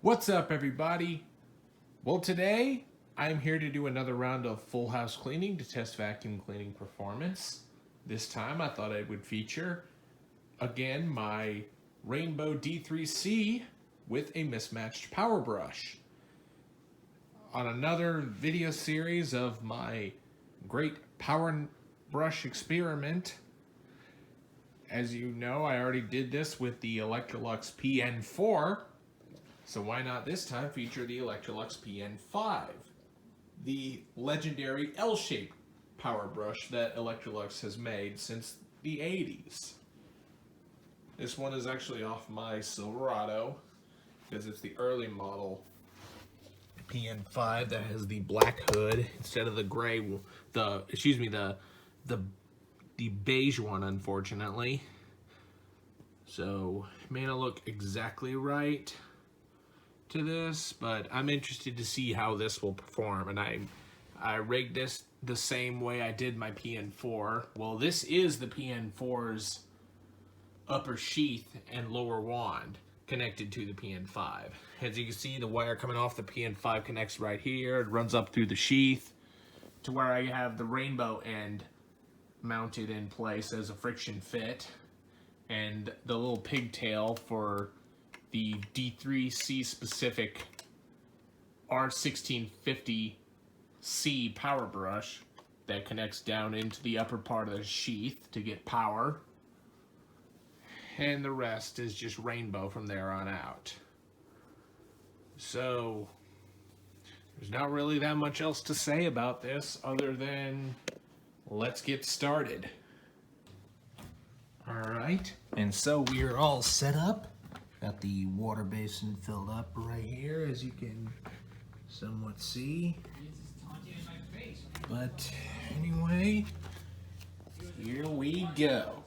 What's up, everybody? Well, today I'm here to do another round of full house cleaning to test vacuum cleaning performance. This time I thought I would feature again my Rainbow D3c with a mismatched power brush. On another video series of my great power brush experiment. As you know, I already did this with the Electrolux PN4. So why not this time feature the Electrolux PN5, the legendary L-shaped power brush that Electrolux has made since the 80s. This one is actually off my Silverado because it's the early model PN5 that has the black hood instead of the gray, the beige one, unfortunately. So it may not look exactly right to this, but I'm interested to see how this will perform, and I rigged this the same way I did my PN4. Well, this is the PN4's upper sheath and lower wand connected to the PN5. As you can see, the wire coming off the PN5 connects right here. It runs up through the sheath to where I have the rainbow end mounted in place as a friction fit, and the little pigtail for the D3c specific R1650C power brush that connects down into the upper part of the sheath to get power. And the rest is just rainbow from there on out. So there's not really that much else to say about this other than let's get started. Alright, and so we are all set up. Got the water basin filled up right here, as you can somewhat see. But anyway, here we go.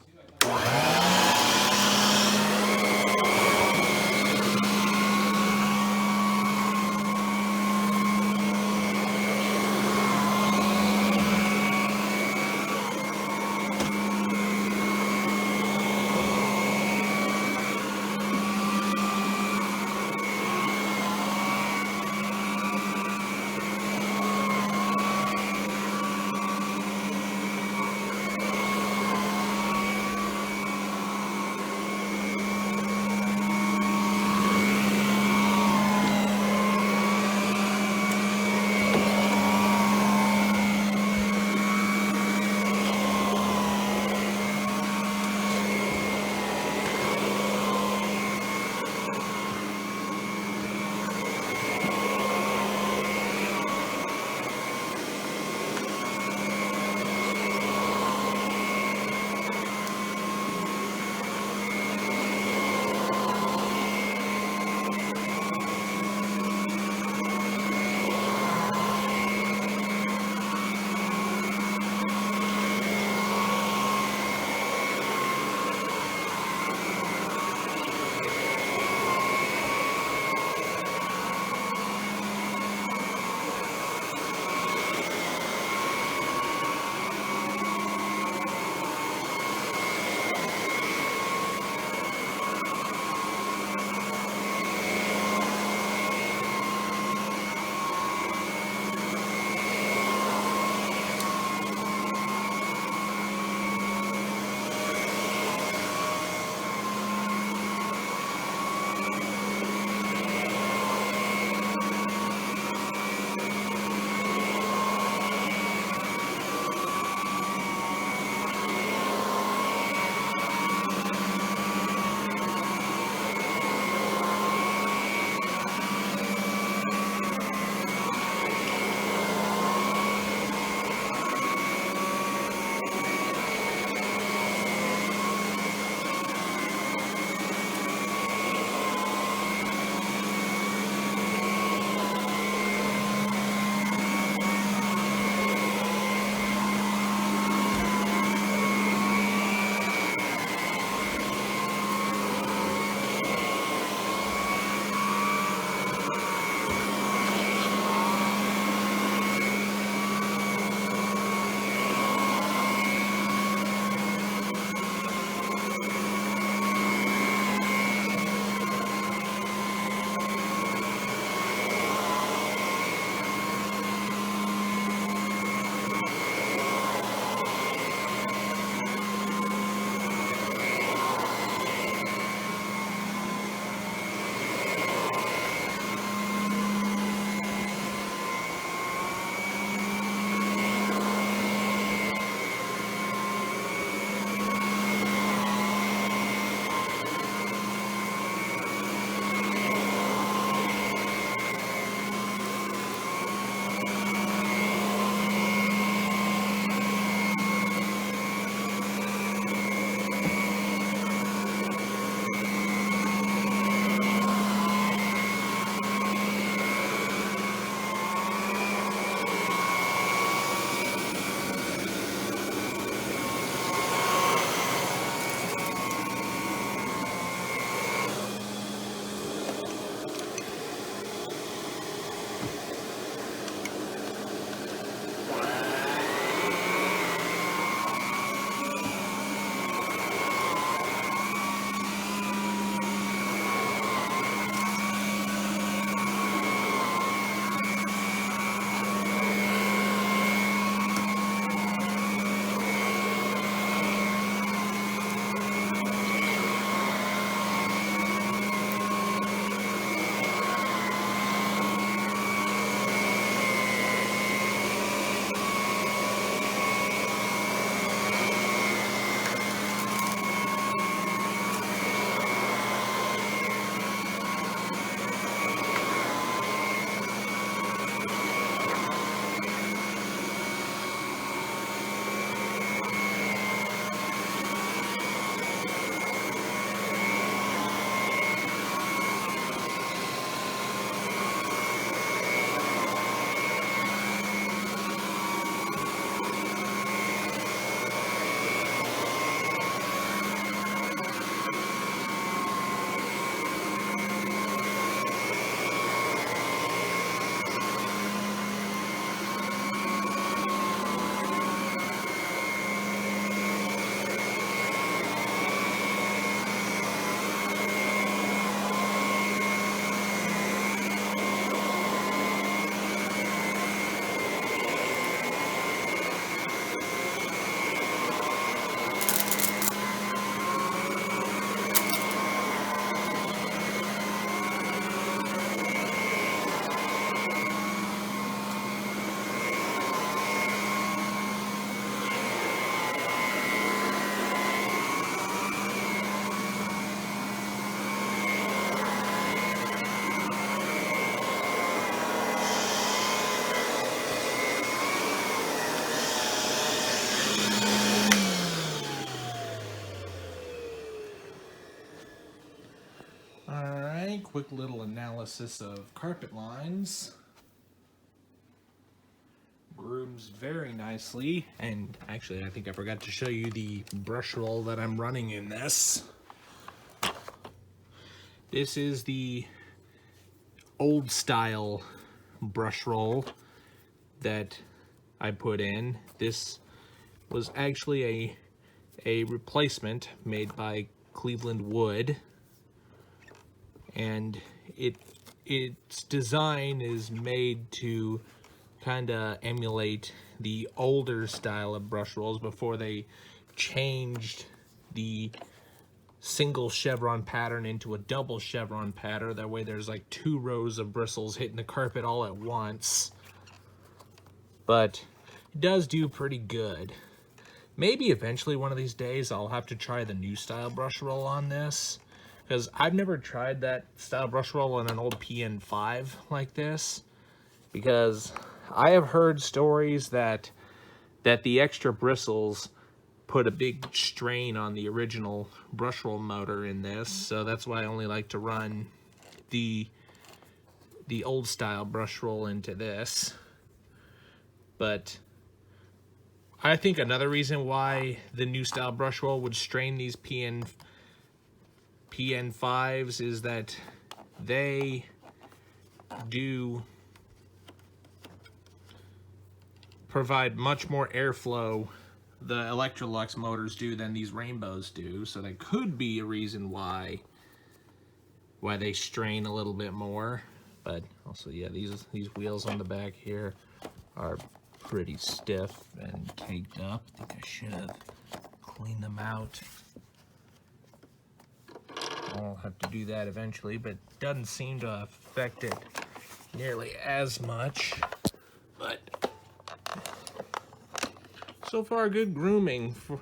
Okay, quick little analysis of carpet lines. Grooms very nicely, and actually I think I forgot to show you the brush roll that I'm running in this. This is the old style brush roll that I put in. This was actually a replacement made by Cleveland Wood, and its design is made to kind of emulate the older style of brush rolls before they changed the single chevron pattern into a double chevron pattern. That way there's like 2 rows of bristles hitting the carpet all at once. But it does do pretty good. Maybe eventually one of these days I'll have to try the new style brush roll on this, because I've never tried that style brush roll on an old PN5 like this, because I have heard stories that the extra bristles put a big strain on the original brush roll motor in this, so that's why I only like to run the old style brush roll into this. But I think another reason why the new style brush roll would strain these PN5s is that they do provide much more airflow, the Electrolux motors do, than these Rainbows do. So that could be a reason why they strain a little bit more. But also, yeah, these wheels on the back here are pretty stiff and caked up. I think I should have cleaned them out. I'll have to do that eventually, but it doesn't seem to affect it nearly as much. But so far, good grooming for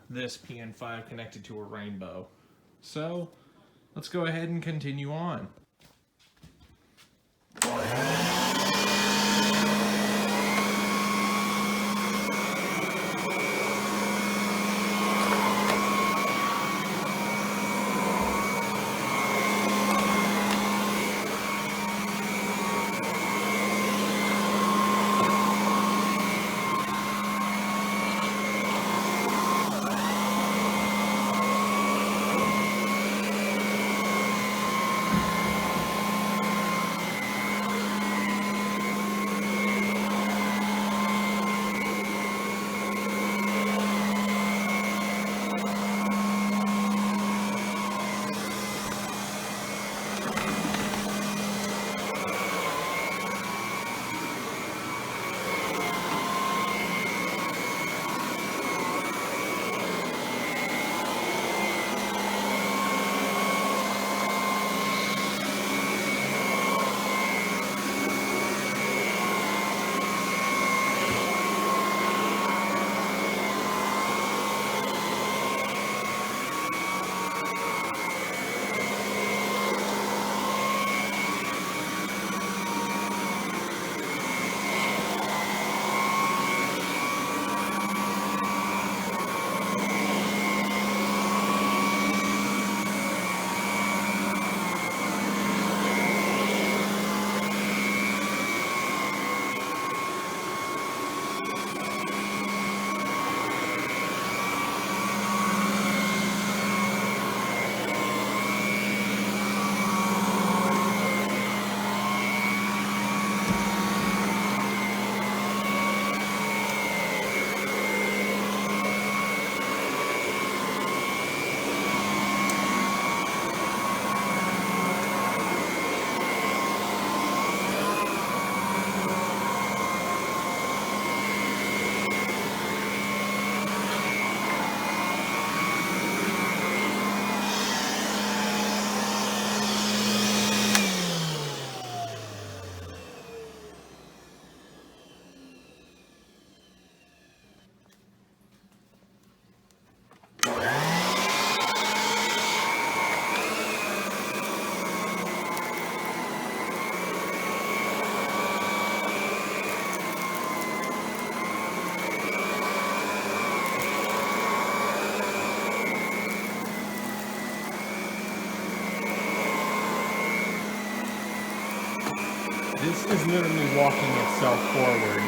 this PN5 connected to a Rainbow. So let's go ahead and continue on. This is literally walking itself forward.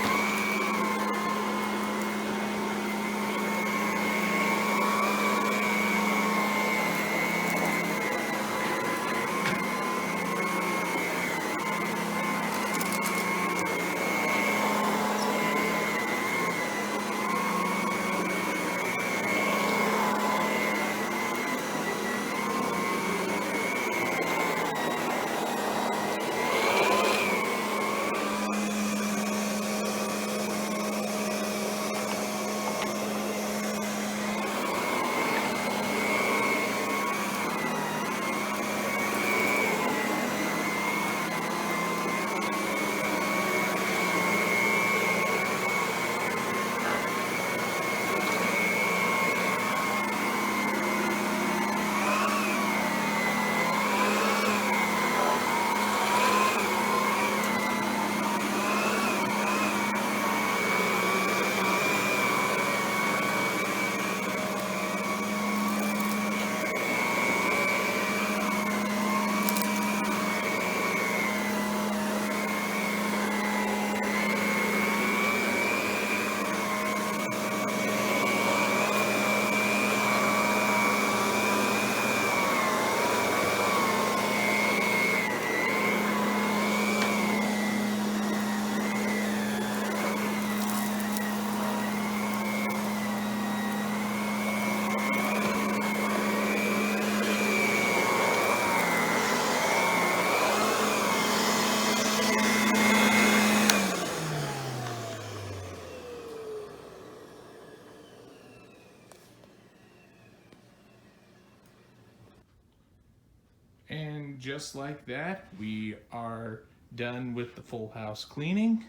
And just like that, we are done with the full house cleaning.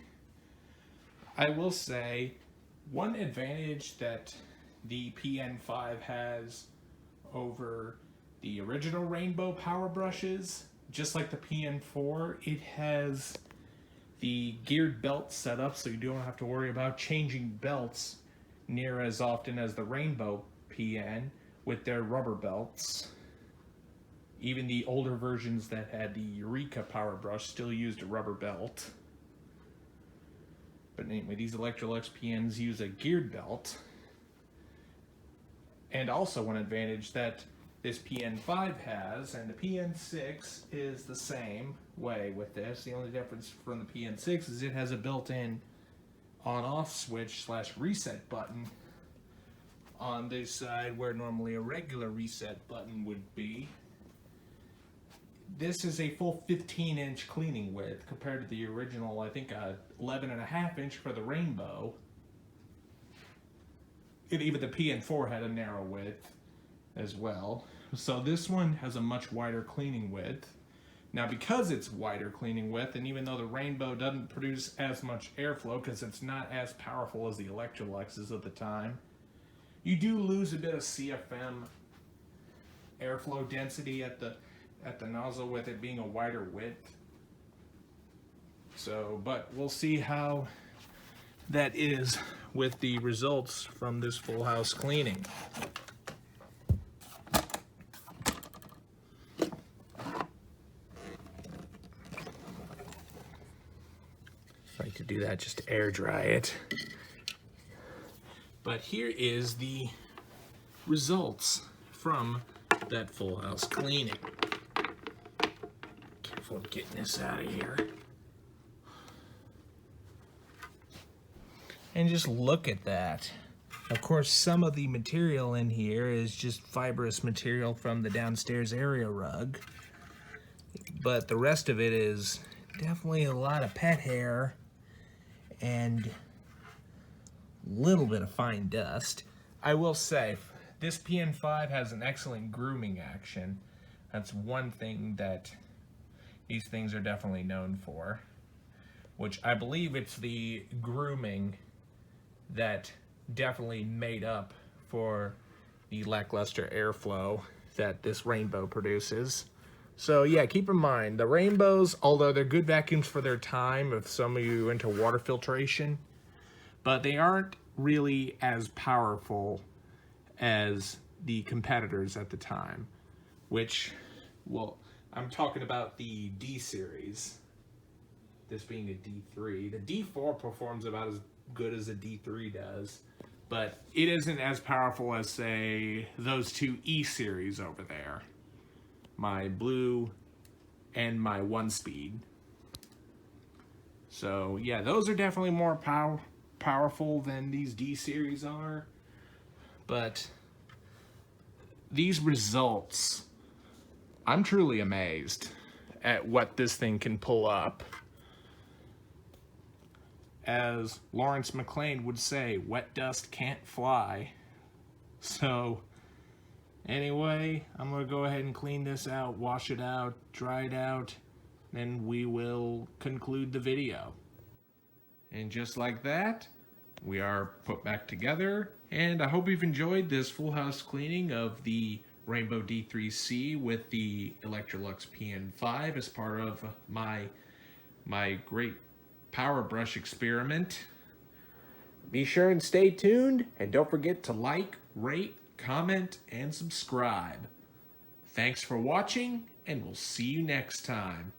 I will say one advantage that the PN5 has over the original Rainbow power brushes, just like the PN4, it has the geared belt set up so you don't have to worry about changing belts near as often as the Rainbow PN with their rubber belts. Even the older versions that had the Eureka power brush still used a rubber belt. But anyway, these Electrolux PNs use a geared belt. And also one advantage that this PN5 has, and the PN6 is the same way with this. The only difference from the PN6 is it has a built-in on-off switch / reset button on this side where normally a regular reset button would be. This is a full 15-inch cleaning width compared to the original, I think, 11.5-inch for the Rainbow. Even the PN4 had a narrow width as well. So this one has a much wider cleaning width. Now, because it's wider cleaning width, and even though the Rainbow doesn't produce as much airflow because it's not as powerful as the Electroluxes of the time, you do lose a bit of CFM airflow density at the nozzle with it being a wider width. So, but we'll see how that is with the results from this full house cleaning. I like to do that just to air dry it. But here is the results from that full house cleaning. Careful getting this out of here. And just look at that. Of course, some of the material in here is just fibrous material from the downstairs area rug. But the rest of it is definitely a lot of pet hair and a little bit of fine dust. I will say, this PN5 has an excellent grooming action. That's one thing that these things are definitely known for, which I believe it's the grooming that definitely made up for the lackluster airflow that this Rainbow produces. So yeah, keep in mind, the Rainbows, although they're good vacuums for their time, if some of you are into water filtration, but they aren't really as powerful as the competitors at the time, which, well, I'm talking about the D series. this being a D3. The D4 performs about as good as a D3 does, but it isn't as powerful as, say, those two E series over there. My blue and my 1-speed. So yeah, those are definitely more powerful than these D series are. But these results, I'm truly amazed at what this thing can pull up. As Lawrence McLean would say, wet dust can't fly. So anyway, I'm gonna go ahead and clean this out, wash it out, dry it out, then we will conclude the video. And just like that, we are put back together, and I hope you've enjoyed this full house cleaning of the Rainbow D3c with the Electrolux PN5 as part of my great power brush experiment. Be sure and stay tuned, and don't forget to like, rate, comment, and subscribe. Thanks for watching, and we'll see you next time.